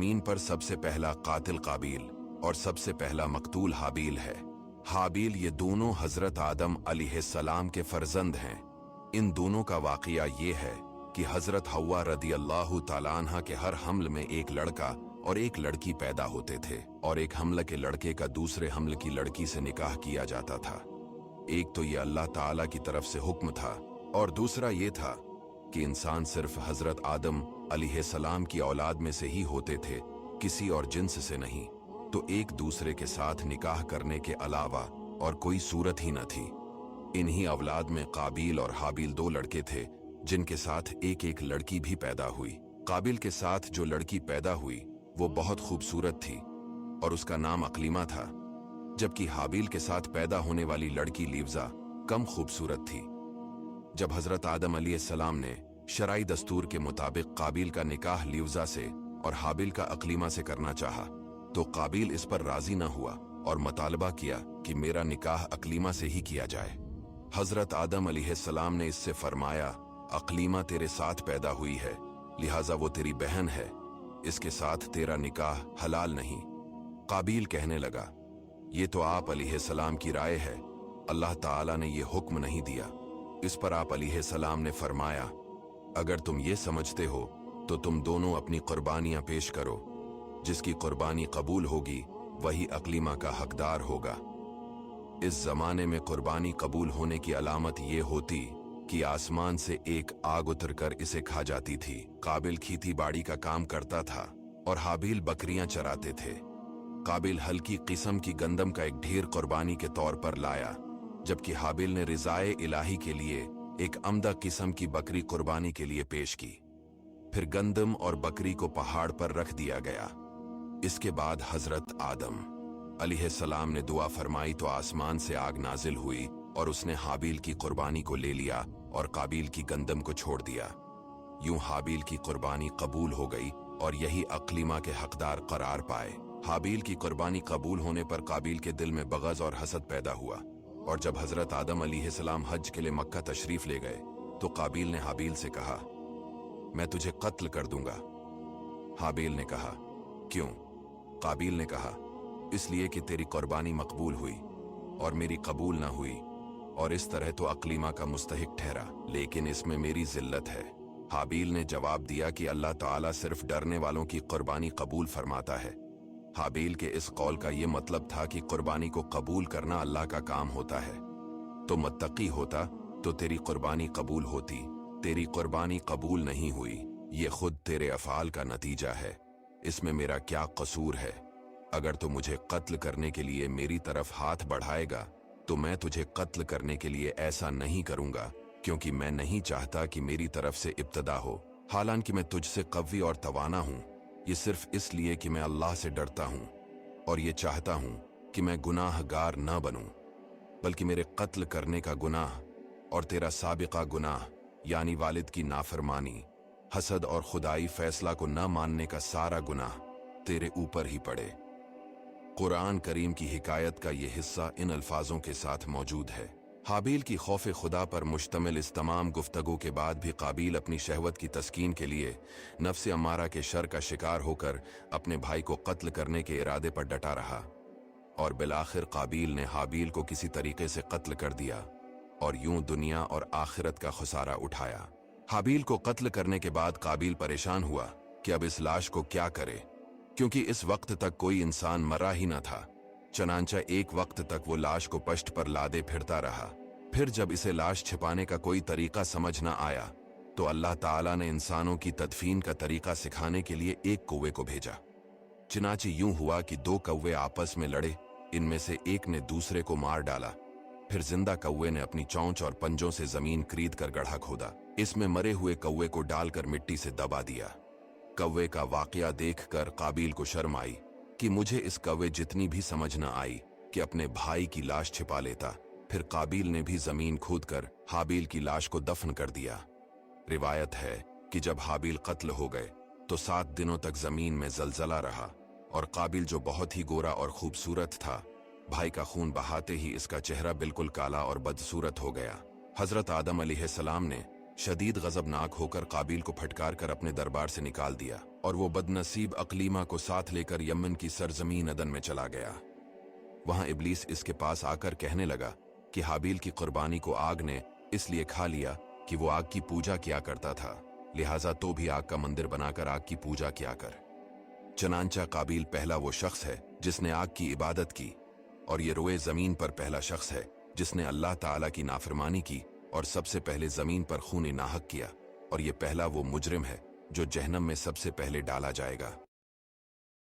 ज़मीन पर सबसे पहला कातिल काबिल और सबसे पहला मकतूल हाबील है। हाबील ये दोनों हजरत आदम अलैहिस्सलाम के फर्जंद हैं। इन दोनों का वाक़या ये है कि हजरत हव्वा रदियल्लाहु ताला अन्हा के हर हमल में एक लड़का और एक लड़की पैदा होते थे, और एक हमल के लड़के का दूसरे हमल की लड़की से निकाह किया जाता था। एक तो ये अल्लाह ताला की तरफ से हुक्म था, और दूसरा ये था कि इंसान सिर्फ हजरत आदम अलैहिस्सलाम की औलाद में से ही होते थे, किसी और जिन्स से नहीं। तो एक दूसरे के साथ निकाह करने के अलावा और कोई सूरत ही न थी। इन्हीं औलाद में काबिल और हाबील दो लड़के थे, जिनके साथ एक एक लड़की भी पैदा हुई। काबिल के साथ जो लड़की पैदा हुई वो बहुत खूबसूरत थी और उसका नाम अकलीमा था, जबकि हाबील के साथ पैदा होने वाली लड़की लिव्जा कम खूबसूरत थी। जब हजरत आदम अलैहिस्सलाम ने शरई दस्तूर के मुताबिक काबिल का निकाह लिव्जा से और हाबील का अकलीमा से करना चाहा, तो काबिल इस पर राजी न हुआ और मुतालबा किया कि मेरा निकाह अकलीमा से ही किया जाए। हजरत आदम अलैहिस्सलाम ने इससे फरमाया, अकलीमा तेरे साथ पैदा हुई है, लिहाजा वो तेरी बहन है, इसके साथ तेरा निकाह हलाल नहीं। काबिल कहने लगा, ये तो आप अलैहिस्सलाम की राय है, अल्लाह ताला ने ये हुक्म नहीं दिया। इस पर आप अलैहिस्सलाम ने फरमाया, अगर तुम ये समझते हो तो तुम दोनों अपनी कुर्बानियां पेश करो, जिसकी कुर्बानी कबूल होगी वही अकलीमा का हकदार होगा। इस जमाने में कुर्बानी कबूल होने की अलामत ये होती कि आसमान से एक आग उतरकर इसे खा जाती थी। काबिल खेती बाड़ी का काम करता था और हाबील बकरियां चराते थे। काबिल हल्की किस्म की गंदम का एक ढेर कुर्बानी के तौर पर लाया, जबकि हाबील ने रिज़ाए इलाही के लिए एक अमदा किस्म की बकरी कुर्बानी के लिए पेश की। फिर गंदम और बकरी को पहाड़ पर रख दिया गया। इसके बाद हजरत आदम अलैहिस्सलाम ने दुआ फरमाई तो आसमान से आग नाजिल हुई और उसने हाबील की कुर्बानी को ले लिया और काबिल की गंदम को छोड़ दिया। यूं हाबील की कुर्बानी कबूल हो गई और यही अकलीमा के हकदार करार पाए। हाबील की कुर्बानी कबूल होने पर काबिल के दिल में बग़ज़ और हसद पैदा हुआ, और जब हजरत आदम अलैहिस्सलाम हज के लिए मक्का तशरीफ ले गए तो काबिल ने हाबील से कहा, मैं तुझे कत्ल कर दूंगा। हाबील ने कहा, क्यों? काबिल ने कहा, इसलिए कि तेरी कुर्बानी मकबूल हुई और मेरी कबूल ना हुई, और इस तरह तो अकलीमा का मुस्तहिक ठहरा, लेकिन इसमें मेरी जिल्लत है। हाबील ने जवाब दिया कि अल्लाह ताला सिर्फ डरने वालों की कुर्बानी कबूल फरमाता है। हाबील के इस कौल का ये मतलब था कि कुर्बानी को कबूल करना अल्लाह का काम होता है। तो मुत्तकी होता तो तेरी कुर्बानी कबूल होती। तेरी कुर्बानी कबूल नहीं हुई, ये खुद तेरे अफ़ाल का नतीजा है। इसमें मेरा क्या कसूर है? अगर तू मुझे कत्ल करने के लिए मेरी तरफ हाथ बढ़ाएगा तो मैं तुझे कत्ल करने के लिए ऐसा नहीं करूंगा, क्योंकि मैं नहीं चाहता कि मेरी तरफ से इब्तदा हो। हालांकि मैं तुझसे कव्वी और तवाना हूं, ये सिर्फ इसलिए कि मैं अल्लाह से डरता हूं और ये चाहता हूं कि मैं गुनाहगार न बनूं, बल्कि मेरे कत्ल करने का गुनाह और तेरा साबिका गुनाह यानी वालिद की नाफरमानी, हसद और खुदाई फैसला को न मानने का सारा गुनाह तेरे ऊपर ही पड़े। कुरान करीम की हिकायत का ये हिस्सा इन अल्फाजों के साथ मौजूद है। हाबील की खौफ खुदा पर मुश्तमिल इस तमाम गुफ्तगू के बाद भी काबिल अपनी शहवत की तस्कीन के लिए नफ्स अम्मारा के शर का शिकार होकर अपने भाई को कत्ल करने के इरादे पर डटा रहा, और बिलाखिर काबिल ने हाबील को किसी तरीके से कत्ल कर दिया और यूं दुनिया और आखिरत का खुसारा उठाया। हाबील को कत्ल करने के बाद काबिल परेशान हुआ कि अब इस लाश को क्या करे, क्योंकि इस वक्त तक कोई इंसान मरा ही न था। चनांचा एक वक्त तक वो लाश को पश्त पर लादे फिरता रहा। फिर जब इसे लाश छिपाने का कोई तरीका समझ न आया तो अल्लाह ताला ने इंसानों की तदफीन का तरीका सिखाने के लिए एक कौवे को भेजा। चनाचे यूं हुआ कि दो कौवे आपस में लड़े, इनमें से एक ने दूसरे को मार डाला। फिर जिंदा कौवे ने अपनी चोंच और पंजों से जमीन करीद कर गड्ढा खोदा, इसमें मरे हुए कौवे को डालकर मिट्टी से दबा दिया। कौवे का वाकया देखकर काबिल को शर्म आई कि मुझे इस कौवे जितनी भी समझ न आई कि अपने भाई की लाश छिपा लेता। फिर काबिल ने भी जमीन खोदकर हाबील की लाश को दफन कर दिया। रिवायत है कि जब हाबील कत्ल हो गए तो 7 दिनों तक जमीन में जलजला रहा, और काबिल जो बहुत ही गोरा और खूबसूरत था, भाई का खून बहाते ही इसका चेहरा बिल्कुल काला और बदसूरत हो गया। हजरत आदम अलैहिस्सलाम ने शदीद गजबनाक होकर काबिल को फटकार कर अपने दरबार से निकाल दिया और वो बदनसीब अकलीमा को साथ लेकर यमन की सरजमीन अदन में चला गया। वहां इब्लीस इसके पास आकर कहने लगा कि हाबील की कुर्बानी को आग ने इसलिए खा लिया कि वो आग की पूजा किया करता था, लिहाजा तो भी आग का मंदिर बनाकर आग की पूजा किया कर। चनांचा काबिल पहला वो शख्स है जिसने आग की इबादत की, और ये रोए जमीन पर पहला शख्स है जिसने अल्लाह ताला की नाफरमानी की और सबसे पहले जमीन पर खून नाहक किया, और ये पहला वो मुजरिम है जो जहन्नम में सबसे पहले डाला जाएगा।